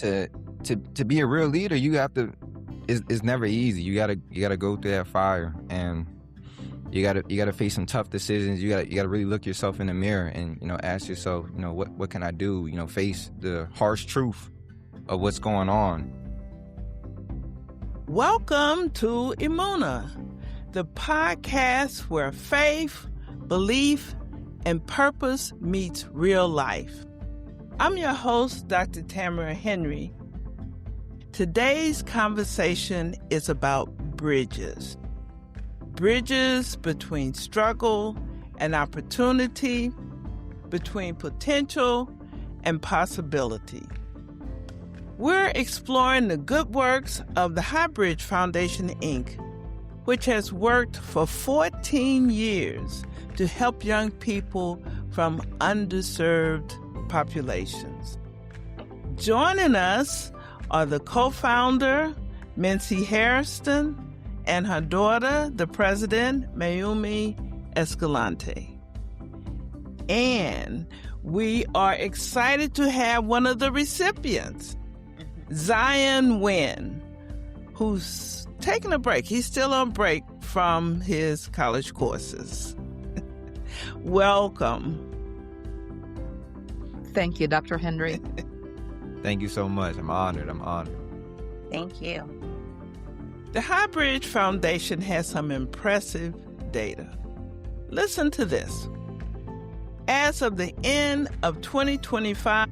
to be a real leader, you have to. It's never easy. You gotta go through that fire, and you gotta face some tough decisions. You gotta really look yourself in the mirror and ask yourself, what can I do? Face the harsh truth of what's going on. Welcome to Emunah, the podcast where faith, belief, and purpose meets real life. I'm your host, Dr. Tamara Henry. Today's conversation is about bridges. Bridges between struggle and opportunity, between potential and possibility. We're exploring the good works of the Highbridge Foundation, Inc., which has worked for 14 years to help young people from underserved populations. Joining us are the co-founder, Mencie Hairston, and her daughter, the president, Mayumi Escalante. And we are excited to have one of the recipients, Zion Wynn, who's taking a break. He's still on break from his college courses. Welcome. Thank you, Dr. Henry. Thank you so much. I'm honored. Thank you. The Highbridge Foundation has some impressive data. Listen to this. As of the end of 2025,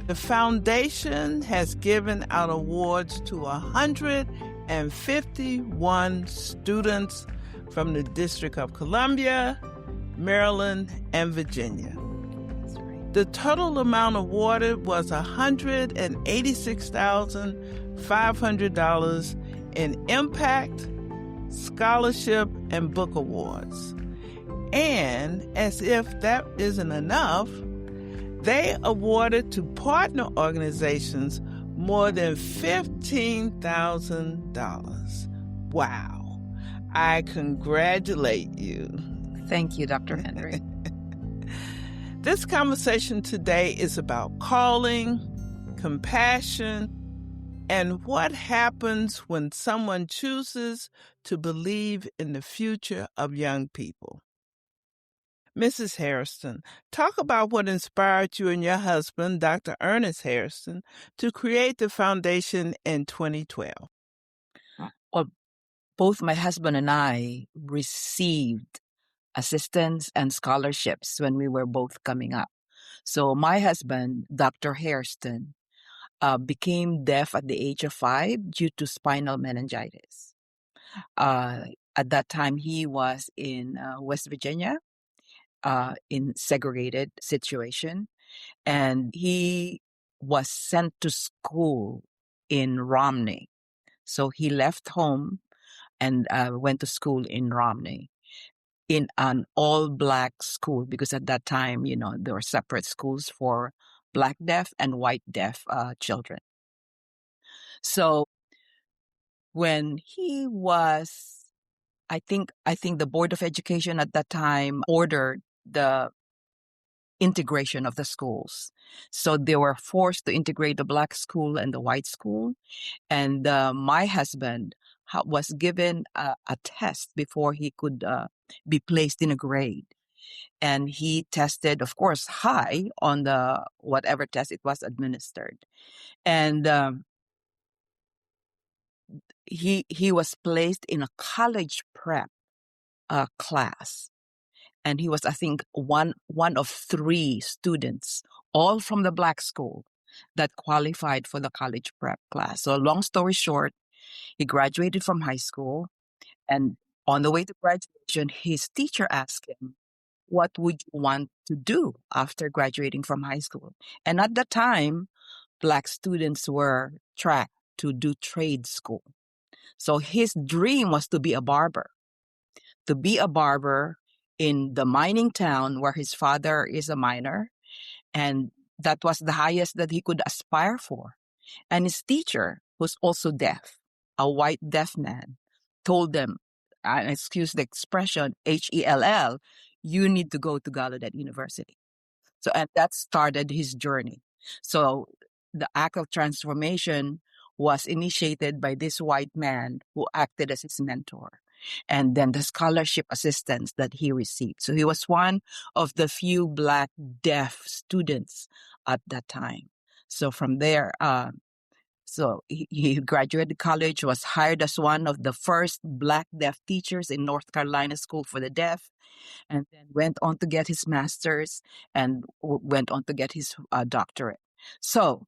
the foundation has given out awards to 151 students from the District of Columbia, Maryland, and Virginia. The total amount awarded was $186,500 in impact, scholarship, and book awards. And as if that isn't enough, they awarded to partner organizations more than $15,000. Wow. I congratulate you. Thank you, Dr. Henry. This conversation today is about calling, compassion, and what happens when someone chooses to believe in the future of young people. Mrs. Hairston, talk about what inspired you and your husband, Dr. Ernest Hairston, to create the foundation in 2012. Well, both my husband and I received assistance and scholarships when we were both coming up. So my husband, Dr. Hairston, became deaf at the age of 5 due to spinal meningitis. At that time, he was in West Virginia, in segregated situation, and he was sent to school in Romney. So he left home and went to school in Romney, in an all-Black school, because at that time, there were separate schools for Black deaf and white deaf children. So when he was, I think the Board of Education at that time ordered the integration of the schools. So they were forced to integrate the Black school and the white school. And my husband was given a test before he could be placed in a grade. And he tested, of course, high on the whatever test it was administered. And he was placed in a college prep class. And he was, I think, one of 3 students, all from the Black school, that qualified for the college prep class. So long story short, he graduated from high school. And on the way to graduation, his teacher asked him, what would you want to do after graduating from high school? And at that time, Black students were tracked to do trade school. So his dream was to be a barber. In the mining town where his father is a miner, and that was the highest that he could aspire for. And his teacher, who's also deaf, a white deaf man, told them, excuse the expression, HELL, you need to go to Gallaudet University. So, and that started his journey. So the act of transformation was initiated by this white man who acted as his mentor, and then the scholarship assistance that he received. So he was one of the few Black deaf students at that time. So from there, so he graduated college, was hired as one of the first Black deaf teachers in North Carolina School for the Deaf, and then went on to get his master's and went on to get his doctorate. So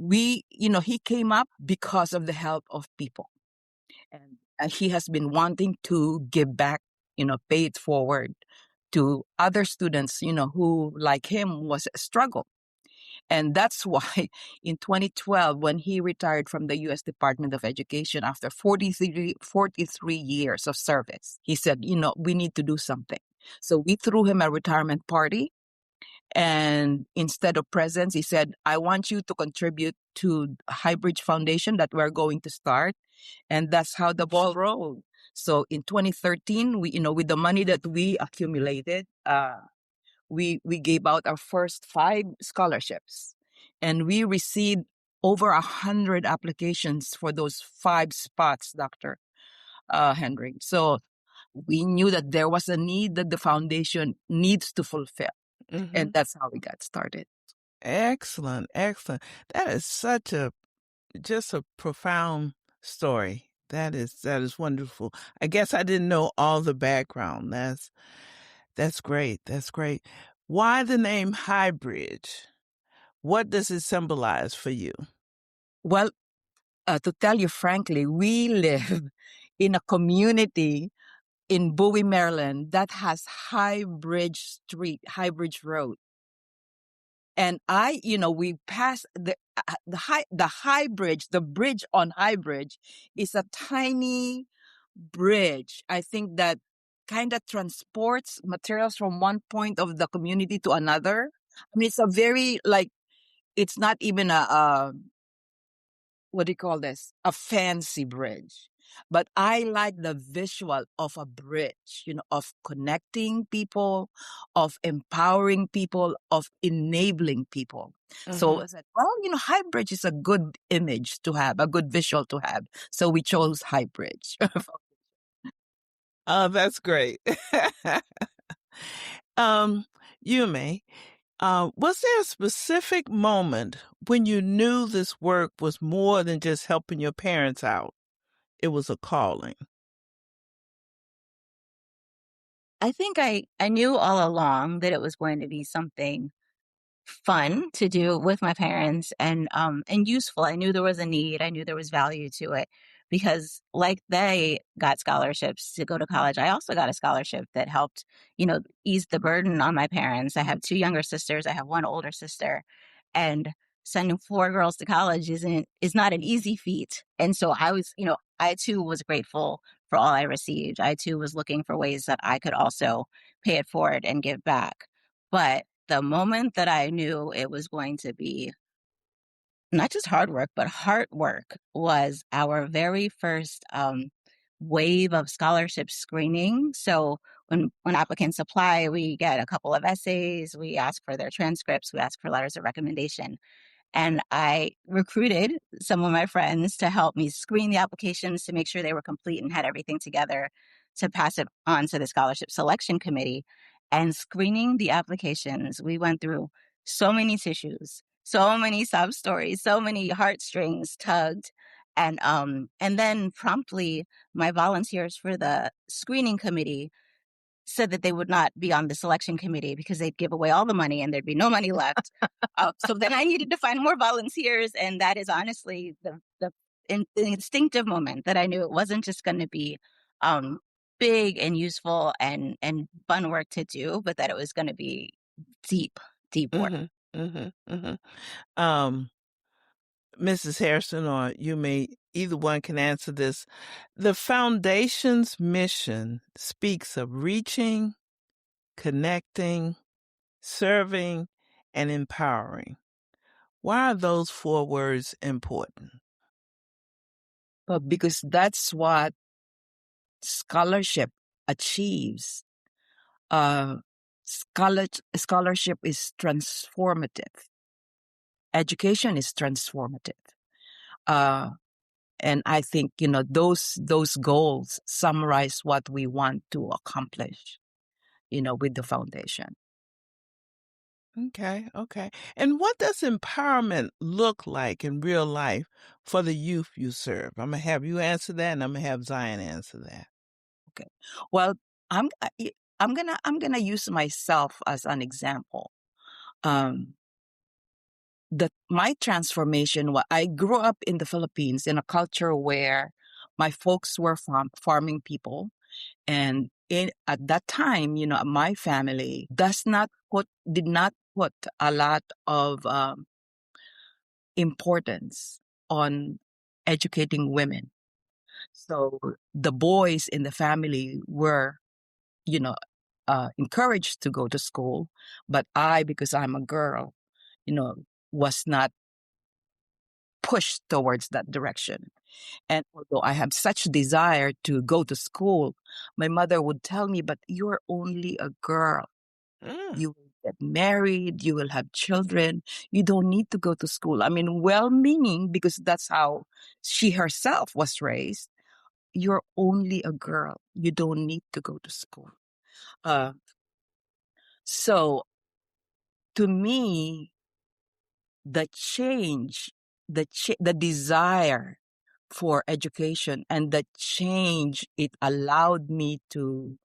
he came up because of the help of people. And he has been wanting to give back, pay it forward to other students, who, like him, was a struggle. And that's why in 2012, when he retired from the U.S. Department of Education after 43 years of service, he said, we need to do something. So we threw him a retirement party. And instead of presents, he said, I want you to contribute to Highbridge Foundation that we're going to start. And that's how the ball rolled. So in 2013, with the money that we accumulated, we gave out our first 5 scholarships, and we received over 100 applications for those 5 spots, Dr. Henry. So we knew that there was a need that the foundation needs to fulfill. Mm-hmm. And that's how we got started. Excellent. That is just a profound story. That is wonderful. I guess I didn't know all the background. That's great. Why the name Highbridge? What does it symbolize for you? Well, to tell you frankly, we live in a community in Bowie, Maryland that has Highbridge Road. And we passed the High Bridge. The bridge on Highbridge is a tiny bridge. I think that kind of transports materials from one point of the community to another. I mean, it's a very it's not even a what do you call this? A fancy bridge. But I like the visual of a bridge, of connecting people, of empowering people, of enabling people. Mm-hmm. So I said, Highbridge is a good image to have, a good visual to have. So we chose Highbridge. Oh, that's great. Mayumi, was there a specific moment when you knew this work was more than just helping your parents out? It was a calling. I think I knew all along that it was going to be something fun to do with my parents and useful. I knew there was a need. I knew there was value to it because like they got scholarships to go to college, I also got a scholarship that helped, ease the burden on my parents. I have 2 younger sisters. I have 1 older sister, and sending 4 girls to college is not an easy feat. And so I too was grateful for all I received. I too was looking for ways that I could also pay it forward and give back. But the moment that I knew it was going to be not just hard work, but heart work was our very first wave of scholarship screening. So when applicants apply, we get a couple of essays, we ask for their transcripts, we ask for letters of recommendation. And I recruited some of my friends to help me screen the applications to make sure they were complete and had everything together to pass it on to the scholarship selection committee. And screening the applications, we went through so many tissues, so many sob stories, so many heartstrings tugged. And then promptly my volunteers for the screening committee said that they would not be on the selection committee because they'd give away all the money and there'd be no money left. So then I needed to find more volunteers. And that is honestly the instinctive moment that I knew it wasn't just going to be big and useful and fun work to do, but that it was going to be deep work. Mrs. Hairston or either one can answer this. The foundation's mission speaks of reaching, connecting, serving, and empowering. Why are those 4 words important? But because that's what scholarship achieves. Scholarship is transformative. education is transformative. And I think, those goals summarize what we want to accomplish, with the foundation. Okay, okay. And what does empowerment look like in real life for the youth you serve? I'm gonna have you answer that, and I'm gonna have Zion answer that. Okay. Well, I'm I- I'm gonna use myself as an example. Um, my transformation. I grew up in the Philippines in a culture where my folks were farming people, and at that time, my family did not put a lot of importance on educating women. So the boys in the family were, you know, encouraged to go to school, but because I'm a girl, you know, was not pushed towards that direction. And although I have such desire to go to school, my mother would tell me, but you're only a girl. Mm, You will get married, you will have children. You don't need to go to school. I mean, well meaning, because that's how she herself was raised. You're only a girl. You don't need to go to school. Uh, so to me, the change, the desire for education and the change it allowed me to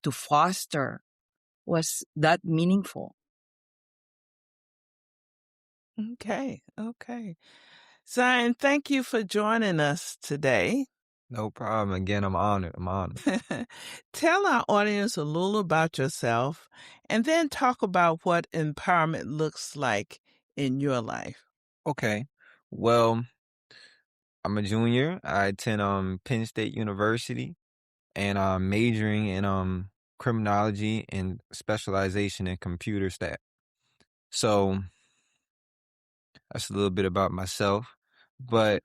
foster was that meaningful. okay, okay. Zion, thank you for joining us today. No problem. Again, I'm honored. I'm honored. Tell our audience a little about yourself and then talk about what empowerment looks like in your life. Okay. Well, I'm a junior. I attend Penn State University, and I'm majoring in criminology and specialization in computer stat. So that's a little bit about myself. But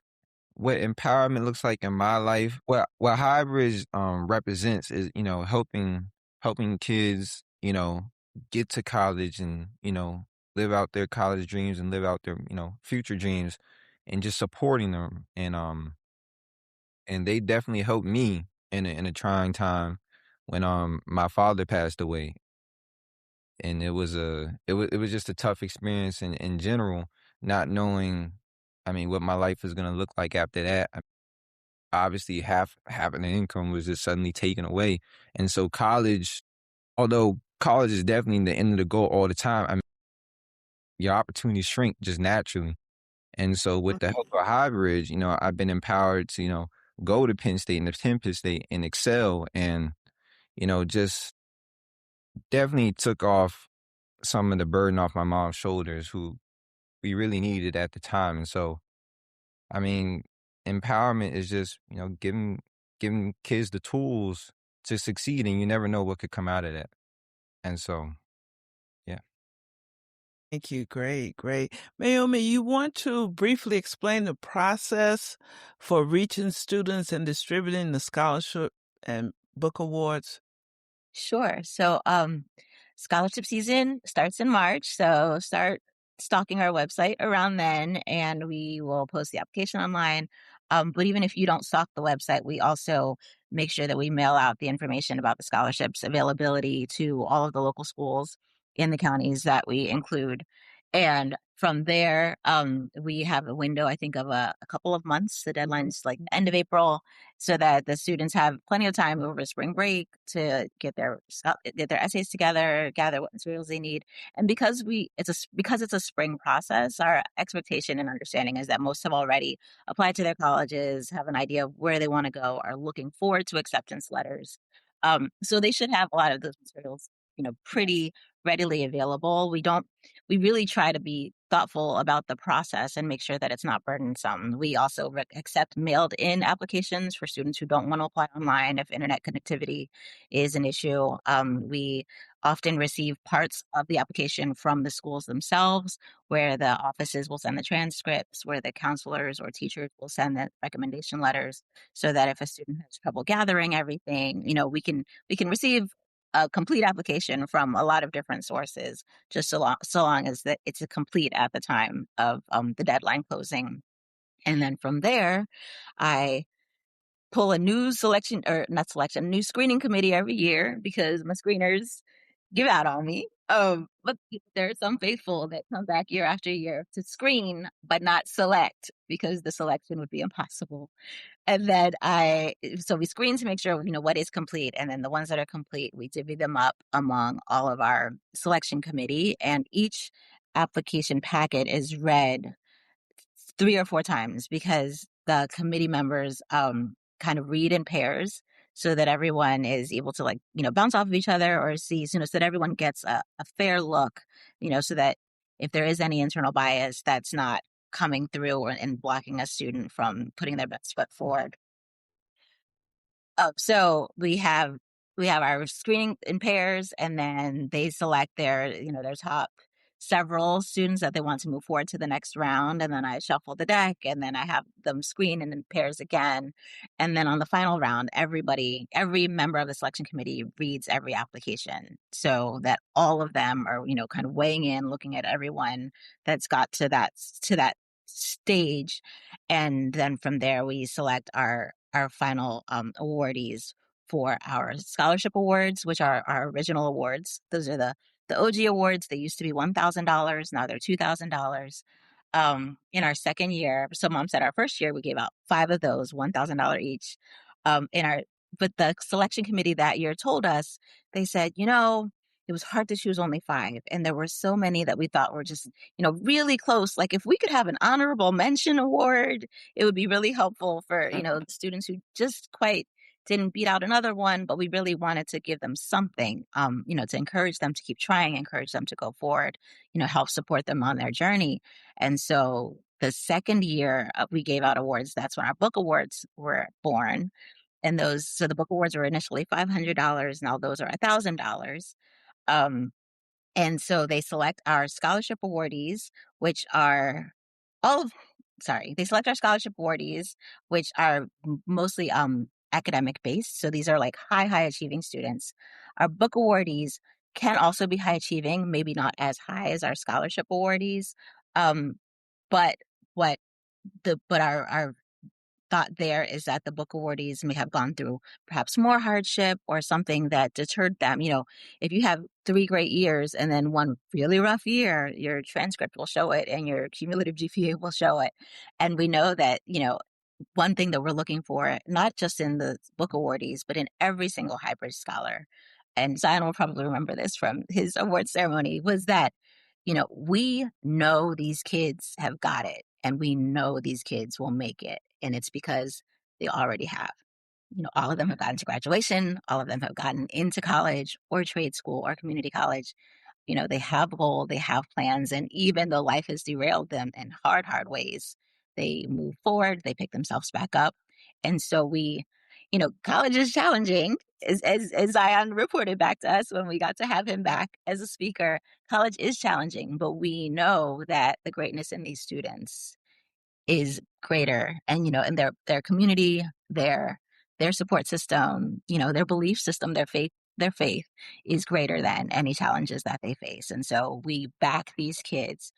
what empowerment looks like in my life, what hybrid represents is, helping kids, get to college and, live out their college dreams and live out their, future dreams, and just supporting them. And they definitely helped me in a trying time when my father passed away. And it was just a tough experience in general, not knowing, I mean, what my life was gonna look like after that. Obviously, having an income was just suddenly taken away, and so college, although college is definitely the end of the goal all the time, I mean, your opportunities shrink just naturally. And so with the help of hybrid, I've been empowered to, go to Penn State and attend Penn State and excel, and just definitely took off some of the burden off my mom's shoulders, who we really needed at the time. And so, I mean, empowerment is just, giving kids the tools to succeed, and you never know what could come out of that. And so, yeah. Thank you. Great, great. Mayumi, you want to briefly explain the process for reaching students and distributing the scholarship and book awards? Sure. So, scholarship season starts in March. So start stalking our website around then, and we will post the application online. But even if you don't stalk the website, we also make sure that we mail out the information about the scholarships availability to all of the local schools in the counties that we include. And from there, we have a window, I think, of a couple of months. The deadline's like the end of April, so that the students have plenty of time over spring break to get their essays together, gather what materials they need. And because it's a spring process, our expectation and understanding is that most have already applied to their colleges, have an idea of where they want to go, are looking forward to acceptance letters. So they should have a lot of those materials, pretty readily available. We really try to be thoughtful about the process and make sure that it's not burdensome. We also accept mailed in applications for students who don't want to apply online if internet connectivity is an issue. We often receive parts of the application from the schools themselves, where the offices will send the transcripts, where the counselors or teachers will send the recommendation letters, so that if a student has trouble gathering everything, we can receive a complete application from a lot of different sources, just so long as that it's a complete at the time of the deadline closing. And then from there, I pull a new new screening committee every year because my screeners give out on me. But there are some faithful that come back year after year to screen, but not select because the selection would be impossible. And then so we screen to make sure, what is complete. And then the ones that are complete, we divvy them up among all of our selection committee. And each application packet is read 3 or 4 times because the committee members kind of read in pairs so that everyone is able to bounce off of each other or see, so that everyone gets a fair look, so that if there is any internal bias, that's not coming through and blocking a student from putting their best foot forward. So we have our screening in pairs, and then they select their top several students that they want to move forward to the next round. And then I shuffle the deck, and then I have them screen in pairs again. And then on the final round, every member of the selection committee reads every application so that all of them are, kind of weighing in, looking at everyone that's got to that stage. And then from there, we select our final awardees for our scholarship awards, which are our original awards. Those are the OG awards. They used to be $1,000. Now they're $2,000. In our second year, so Mom said our first year, we gave out 5 of those, $1,000 each. But the selection committee that year told us, they said, it was hard to choose only 5. And there were so many that we thought were just, really close. Like if we could have an honorable mention award, it would be really helpful for, the students who just quite didn't beat out another one, but we really wanted to give them something, to encourage them to keep trying, encourage them to go forward, help support them on their journey. And so the second year we gave out awards. That's when our book awards were born. And so the book awards were initially $500. Now those are $1,000. And so they select our scholarship awardees, which are they select our scholarship awardees, which are mostly academic based. So these are like high achieving students. Our book awardees can also be high achieving, maybe not as high as our scholarship awardees. But our thought there is that the book awardees may have gone through perhaps more hardship or something that deterred them. If you have 3 great years and then one really rough year, your transcript will show it and your cumulative GPA will show it. And we know that, one thing that we're looking for, not just in the book awardees, but in every single hybrid scholar, and Zion will probably remember this from his award ceremony, was that, we know these kids have got it and we know these kids will make it. And it's because they already have. All of them have gotten to graduation. All of them have gotten into college or trade school or community college. They have goals, they have plans. And even though life has derailed them in hard ways, they move forward, they pick themselves back up. And so college is challenging. As Zion reported back to us when we got to have him back as a speaker, college is challenging, but we know that the greatness in these students is greater. And, and their community, their support system, their belief system, their faith is greater than any challenges that they face. And so we back these kids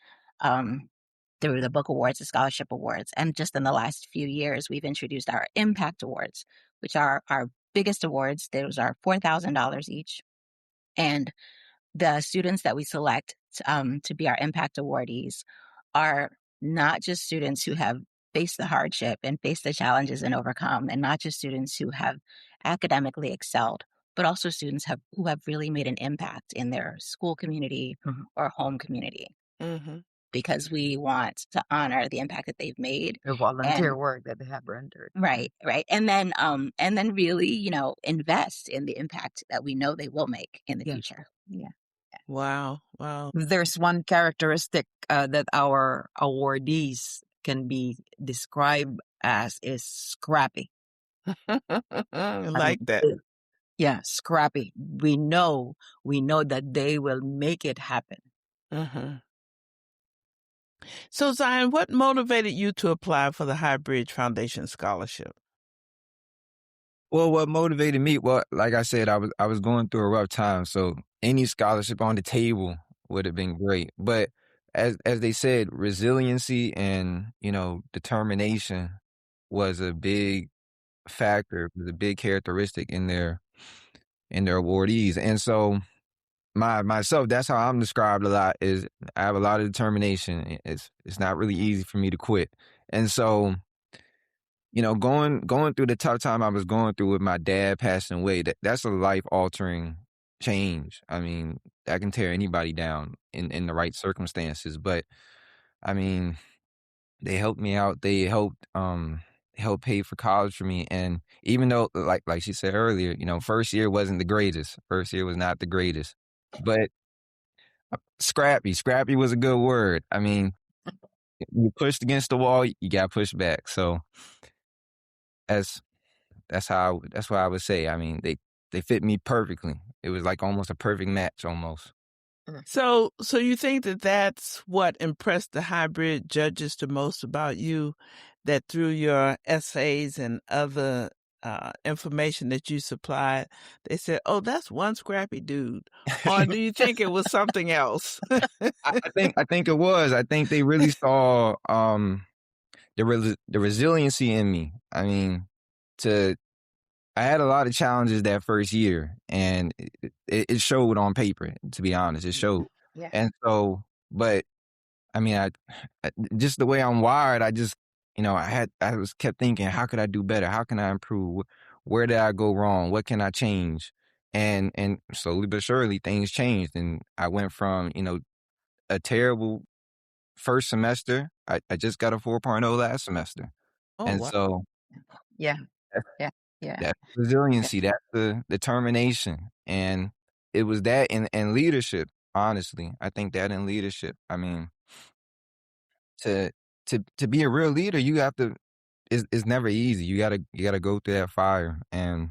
through the book awards, the scholarship awards. And just in the last few years, we've introduced our impact awards, which are our biggest awards. Those are $4,000 each. And the students that we select to be our impact awardees are not just students who have faced the hardship and faced the challenges and overcome, and not just students who have academically excelled, but also students who have really made an impact in their school community or home community. Mm-hmm. Because we want to honor the impact that they've made. The volunteer work that they have rendered. Right. And then really, invest in the impact that we know they will make in the future. Yeah. Wow. There's one characteristic that our awardees can be described as is scrappy. Like that. Yeah, scrappy. We know that they will make it happen. Mm-hmm. So, Zion, what motivated you to apply for the High Bridge Foundation Scholarship? Well, what motivated me? Well, like I said, I was going through a rough time, so any scholarship on the table would have been great. But as they said, resiliency and determination was a big factor, was a big characteristic in their awardees. And so myself, that's how I'm described a lot. Is I have a lot of determination. It's not really easy for me to quit, and so going through the tough time I was going through with my dad passing away, that's a life altering change. I mean, that can tear anybody down in the right circumstances. But I mean, they helped me out. They helped pay for college for me. And even though like she said earlier, first year wasn't the greatest. First year was not the greatest. But scrappy. Scrappy was a good word. I mean, you pushed against the wall, you got pushed back. So as that's what I would say. I mean, they fit me perfectly. It was like almost a perfect match almost. So you think that that's what impressed the hybrid judges the most about you, that through your essays and other information that you supplied, they said, "Oh, that's one scrappy dude," or do you think it was something else? I think it was. I think they really saw the resiliency in me. I mean, to I had a lot of challenges that first year, and it showed on paper. To be honest, it showed. Yeah. And so, but I mean, I just the way I'm wired, I just I was kept thinking, how could I do better? How can I improve? Where did I go wrong? What can I change? And slowly but surely things changed, and I went from a terrible first semester. I just got a 4.0 last semester, Oh, and wow. so Yeah. that's, Yeah. Yeah. that's resiliency. That's the determination, and it was that and leadership. Honestly, I think that in leadership. I mean, to to be a real leader, you have to. It's never easy. You gotta go through that fire, and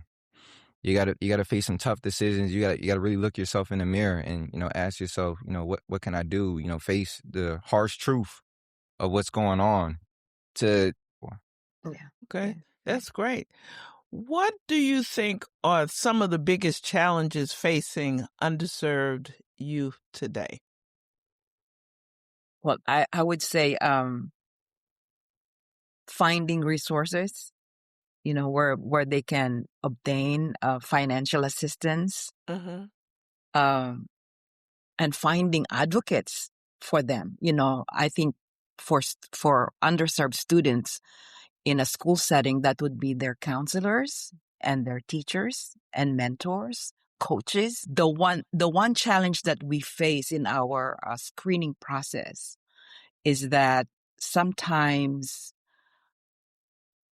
you gotta face some tough decisions. You gotta really look yourself in the mirror and ask yourself, what can I do? Face the harsh truth of what's going on. To Yeah. Okay, Yeah. that's great. What do you think are some of the biggest challenges facing underserved youth today? Well, I would say finding resources, where they can obtain financial assistance, Uh-huh. um, and finding advocates for them. I think for underserved students in a school setting, that would be their counselors and their teachers and mentors, coaches. The one challenge that we face in our screening process is that sometimes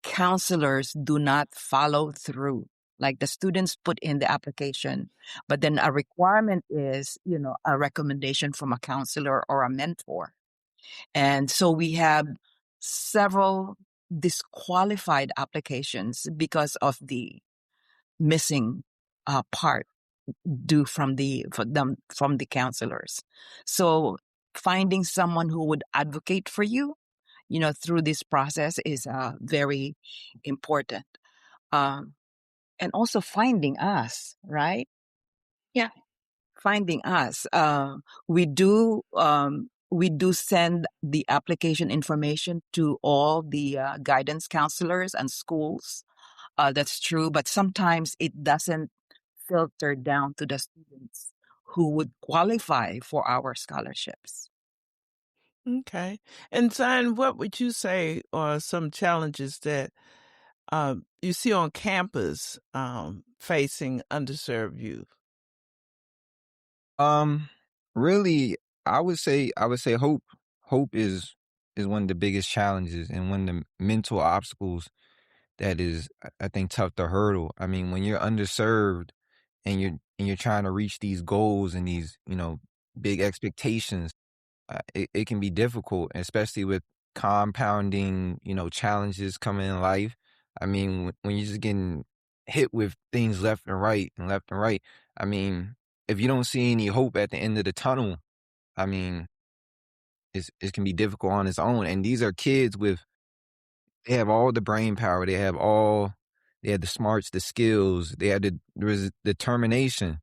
counselors do not follow through. Like the students put in the application, but then a requirement is, a recommendation from a counselor or a mentor. And so we have several disqualified applications because of the missing part due from the counselors. So finding someone who would advocate for you, through this process is very important. Um, and also finding us, right? Yeah. Finding us. We do send the application information to all the guidance counselors and schools. That's true, but sometimes it doesn't filter down to the students who would qualify for our scholarships. Okay. And Zion, what would you say are some challenges that you see on campus facing underserved youth? Really, I would say hope is one of the biggest challenges and one of the mental obstacles that is I think tough to hurdle. I mean, when you're underserved and you're trying to reach these goals and these big expectations, it can be difficult, especially with compounding challenges coming in life. I mean, when you're just getting hit with things left and right and left and right. I mean, if you don't see any hope at the end of the tunnel, I mean, it can be difficult on its own. And these are kids with they have all the brain power, they have all they had the smarts, the skills, there was determination.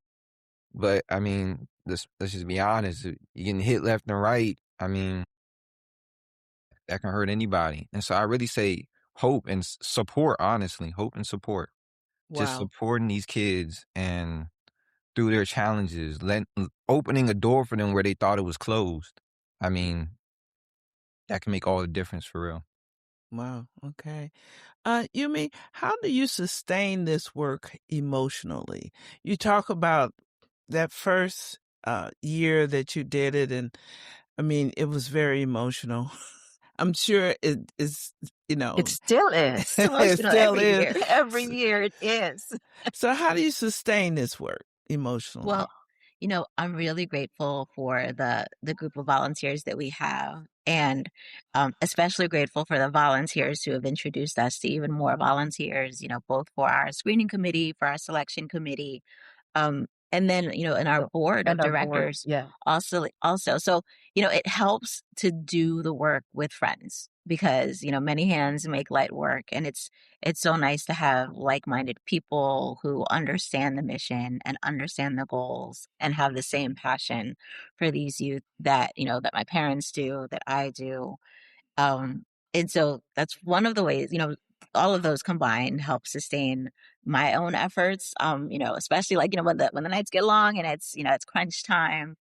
But I mean, let's just be honest. You're getting hit left and right. I mean, that can hurt anybody. And so I really say hope and support. Honestly, hope and support. Just Wow. supporting these kids and through their challenges, opening a door for them where they thought it was closed. I mean, that can make all the difference for real. Wow. Okay. Yumi, how do you sustain this work emotionally? You talk about that first year that you did it, and I mean, it was very emotional. I'm sure it is, It still is it emotional still every is. year. Every year it is. So how do you sustain this work emotionally? Well, I'm really grateful for the group of volunteers that we have, and especially grateful for the volunteers who have introduced us to even more volunteers. Both for our screening committee, for our selection committee, and then in our board of And our board, directors yeah. also. So it helps to do the work with friends, because many hands make light work, and it's so nice to have like-minded people who understand the mission and understand the goals and have the same passion for these youth that that my parents do, that I do. um, and so that's one of the ways, all of those combined help sustain my own efforts. Especially like, when the nights get long and it's crunch time.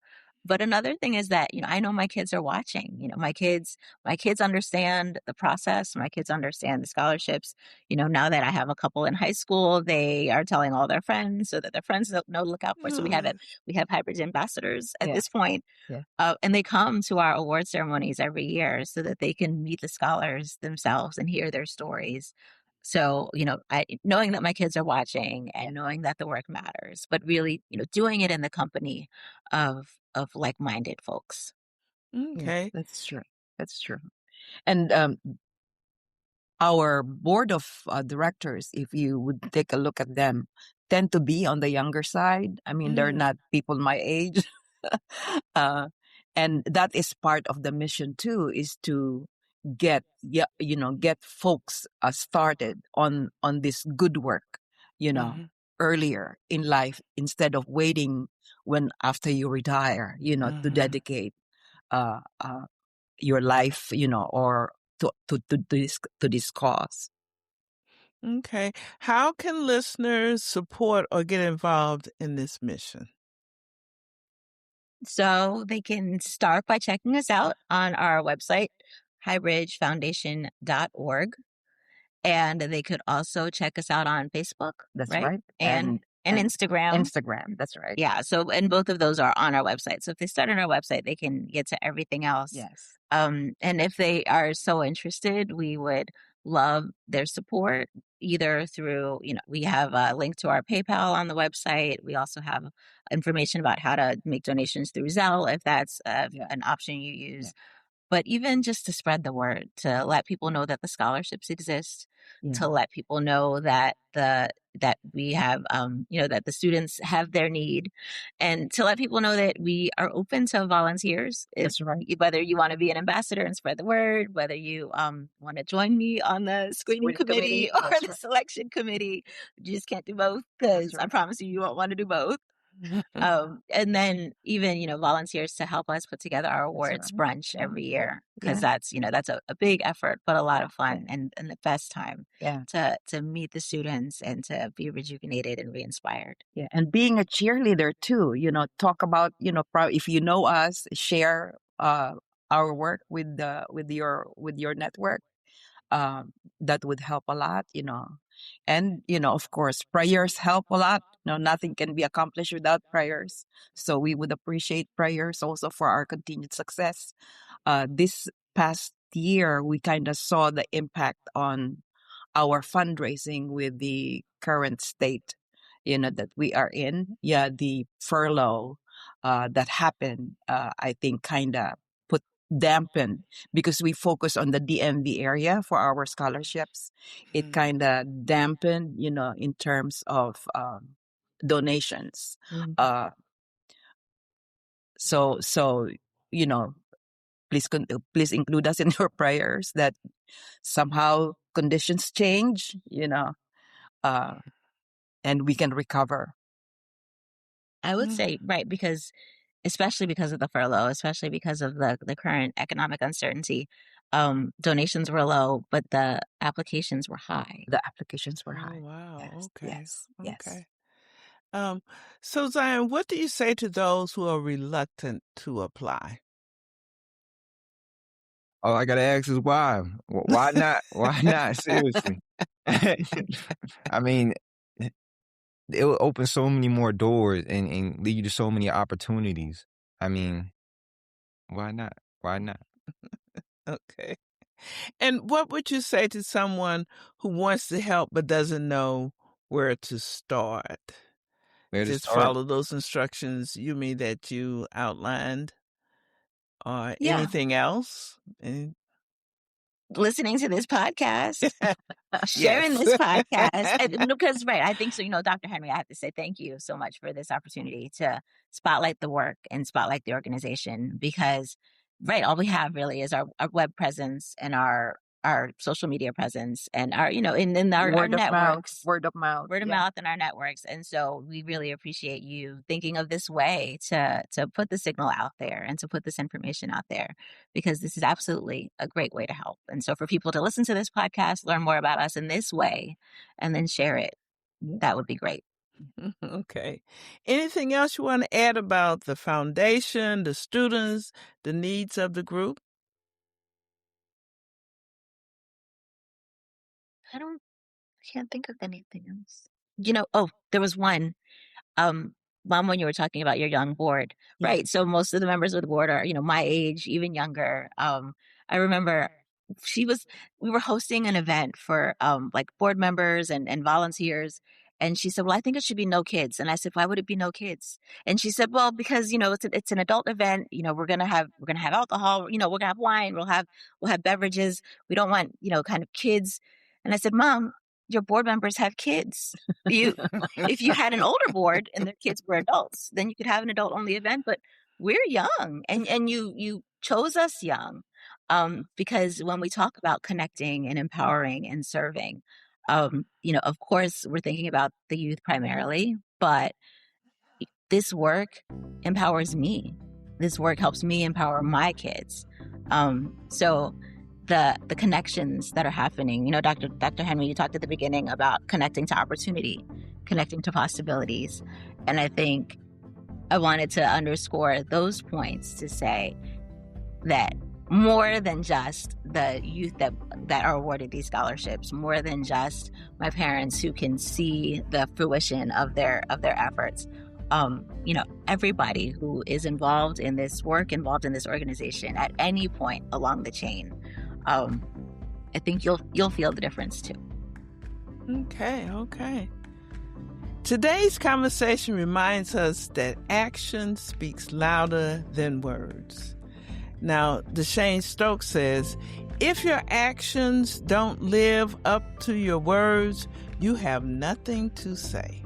But another thing is that, I know my kids are watching. My kids understand the process. My kids understand the scholarships. Now that I have a couple in high school, they are telling all their friends so that their friends know to look out for. So we have hybrid ambassadors at Yeah. this point. Yeah. And they come to our award ceremonies every year so that they can meet the scholars themselves and hear their stories. So, knowing that my kids are watching and knowing that the work matters, but really, doing it in the company of like-minded folks. Okay. Yeah, that's true. That's true. And our board of directors, if you would take a look at them, tend to be on the younger side. I mean, they're not people my age. uh, and that is part of the mission too, is to get folks started on this good work, Mhm. earlier in life, instead of waiting when after you retire, to Mhm. dedicate uh, uh, your life, or to this cause. Okay. How can listeners support or get involved in this mission? So they can start by checking us out on our website, highbridgefoundation.org. And they could also check us out on Facebook, That's right? right. And And Instagram. Instagram. That's right. Yeah. So, and both of those are on our website. So if they start on our website, they can get to everything else. Yes. And if they are so interested, we would love their support, either through, we have a link to our PayPal on the website. We also have information about how to make donations through Zelle, if that's an option you use. But even just to spread the word, to let people know that the scholarships exist, to let people know that that we have, that the students have their need, and to let people know that we are open to volunteers. That's right. Whether you want to be an ambassador and spread the word, whether you want to join me on the screening committee or the selection committee, you just can't do both, because I promise you won't want to do both. And then even, volunteers to help us put together our awards brunch every year, because that's a big effort, but a lot of fun and the best time to meet the students and to be rejuvenated and re-inspired. Yeah, and being a cheerleader too. Talk about if you know us, share our work with your network. That would help a lot. And of course, prayers help a lot. Nothing can be accomplished without prayers. So we would appreciate prayers also for our continued success. This past year, we kind of saw the impact on our fundraising with the current state, that we are in. Yeah, the furlough that happened, I think, kind of put dampened, because we focus on the DMV area for our scholarships. It kind of dampened, in terms of donations. So please include us in your prayers that somehow conditions change, and we can recover. I would say, right, because especially because of the furlough, especially because of the current economic uncertainty, donations were low, but the applications were high. The applications were Oh, high. wow. Yes, Okay. yes, yes. Okay. So Zion, what do you say to those who are reluctant to apply? All I gotta ask is why? Why not? Why not? Seriously. I mean, it will open so many more doors and lead you to so many opportunities. I mean, why not? Why not? Okay. And what would you say to someone who wants to help but doesn't know where to start? Where to Just start? follow those instructions that you outlined, or Yeah. anything else? Listening to this podcast, sharing this podcast. Because, right, I think so. Dr. Henry, I have to say thank you so much for this opportunity to spotlight the work and spotlight the organization, because, right, all we have really is our web presence and our social media presence and our, in our networks. Word of mouth. Word of mouth in our networks. And so we really appreciate you thinking of this way to put the signal out there and to put this information out there, because this is absolutely a great way to help. And so for people to listen to this podcast, learn more about us in this way, and then share it, that would be great. Okay. Anything else you want to add about the foundation, the students, the needs of the group? I can't think of anything else. There was one. Mom, when you were talking about your young board, right? So most of the members of the board are, my age, even younger. I remember we were hosting an event for like board members and volunteers. And she said, well, I think it should be no kids. And I said, why would it be no kids? And she said, well, because, it's an adult event. We're going to have alcohol, we're going to have wine. We'll have beverages. We don't want, kind of kids. And I said, Mom, your board members have kids. If you had an older board and their kids were adults, then you could have an adult only event. But we're young, and you chose us young, because when we talk about connecting and empowering and serving, of course we're thinking about the youth primarily, but this work empowers me. This work helps me empower my kids. So the connections that are happening, Dr. Henry, you talked at the beginning about connecting to opportunity, connecting to possibilities. And I think I wanted to underscore those points to say that more than just the youth that are awarded these scholarships, more than just my parents who can see the fruition of their efforts, everybody who is involved in this work, involved in this organization at any point along the chain, I think you'll feel the difference too. Okay. Today's conversation reminds us that action speaks louder than words. Now, Deshane Stokes says, if your actions don't live up to your words, you have nothing to say.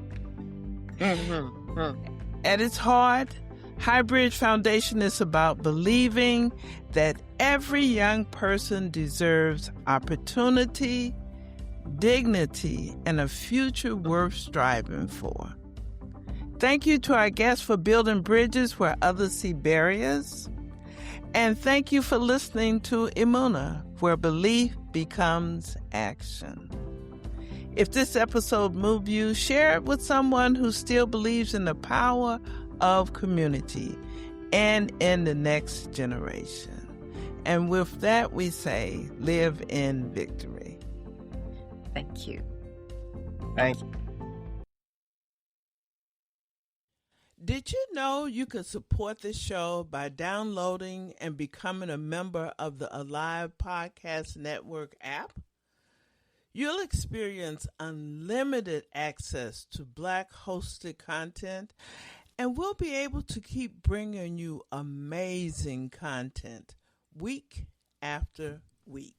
At its heart, Highbridge Foundation is about believing that every young person deserves opportunity, dignity, and a future worth striving for. Thank you to our guests for building bridges where others see barriers. And thank you for listening to Emunah, where belief becomes action. If this episode moved you, share it with someone who still believes in the power of community and in the next generation. And with that, we say, live in victory. Thank you. Thank you. Did you know you could support this show by downloading and becoming a member of the Alive Podcast Network app? You'll experience unlimited access to Black hosted content, and we'll be able to keep bringing you amazing content week after week.